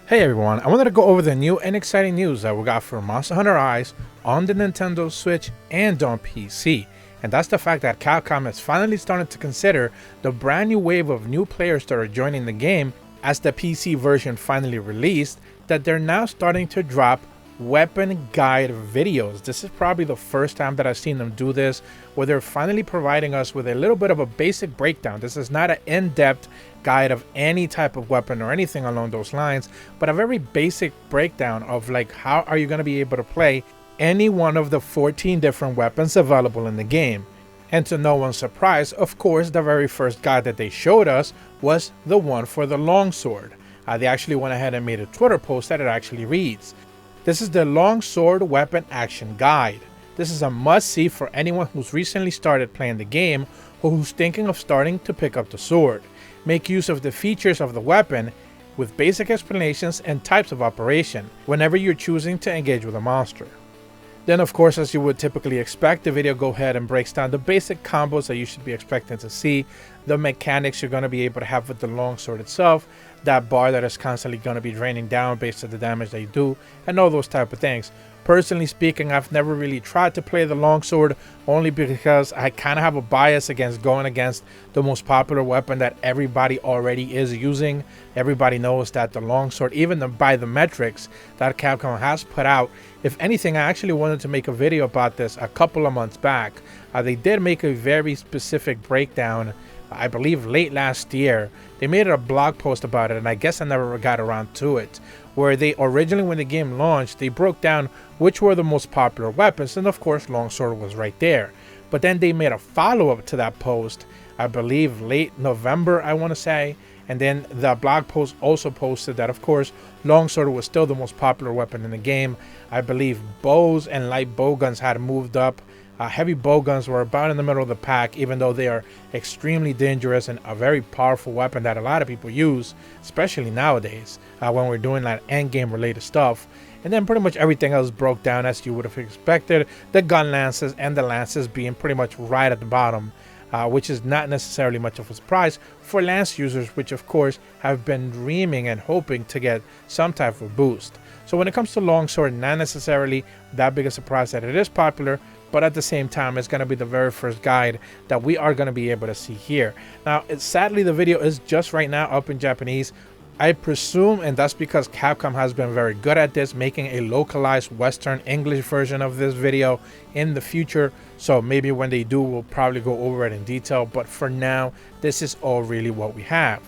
Hey everyone, I wanted to go over the new and exciting news that we got for Monster Hunter Rise on the Nintendo Switch and on PC. And that's the fact that Capcom has finally started to consider the brand new wave of new players that are joining the game as the PC version finally released, that they're now starting to drop weapon guide videos. This is probably the first time that I've seen them do this, where they're finally providing us with a little bit of a basic breakdown. This is not an in-depth guide of any type of weapon or anything along those lines, but a very basic breakdown of like how are you going to be able to play any one of the 14 different weapons available in the game. And to no one's surprise, of course, the very first guide that they showed us was the one for the longsword. They actually went ahead and made a Twitter post that it actually reads, "This is the Longsword Weapon Action Guide. This is a must-see for anyone who's recently started playing the game or who's thinking of starting to pick up the sword. Make use of the features of the weapon with basic explanations and types of operation whenever you're choosing to engage with a monster." Then of course, as you would typically expect, the video go ahead and breaks down the basic combos that you should be expecting to see, the mechanics you're going to be able to have with the longsword itself, that bar that is constantly going to be draining down based on the damage that you do, and all those type of things. Personally speaking, I've never really tried to play the longsword, only because I kind of have a bias against going against the most popular weapon that everybody already is using. Everybody knows that the longsword, even by the metrics that Capcom has put out, if anything, I actually wanted to make a video about this a couple of months back. They did make a very specific breakdown, I believe late last year. They made a blog post about it, and I guess I never got around to it, where they originally, when the game launched, they broke down which were the most popular weapons, and of course longsword was right there. But then they made a follow-up to that post, I believe late November, I want to say, and then the blog post also posted that of course longsword was still the most popular weapon in the game. I believe bows and light bow guns had moved up. Heavy bow guns were about in the middle of the pack, even though they are extremely dangerous and a very powerful weapon that a lot of people use, especially nowadays when we're doing that end game related stuff. And then pretty much everything else broke down as you would have expected, the gun lances and the lances being pretty much right at the bottom, which is not necessarily much of a surprise for lance users, which of course have been dreaming and hoping to get some type of boost. So when it comes to longsword, not necessarily that big a surprise that it is popular, but at the same time, it's going to be the very first guide that we are going to be able to see here. Now, sadly, the video is just right now up in Japanese. I presume, and that's because Capcom has been very good at this, making a localized Western English version of this video in the future. So maybe when they do, we'll probably go over it in detail. But for now, this is all really what we have.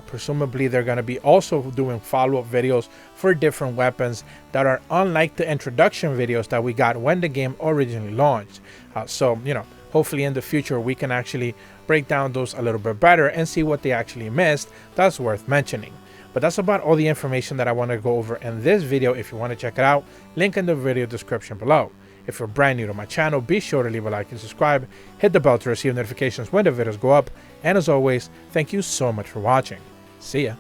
Presumably, they're going to be also doing follow-up videos for different weapons that are unlike the introduction videos that we got when the game originally launched. So, you know, hopefully in the future, we can actually break down those a little bit better and see what they actually missed. That's worth mentioning. But that's about all the information that I want to go over in this video. If you want to check it out, link in the video description below. If you're brand new to my channel, be sure to leave a like and subscribe, hit the bell to receive notifications when the videos go up, and as always, thank you so much for watching. See ya.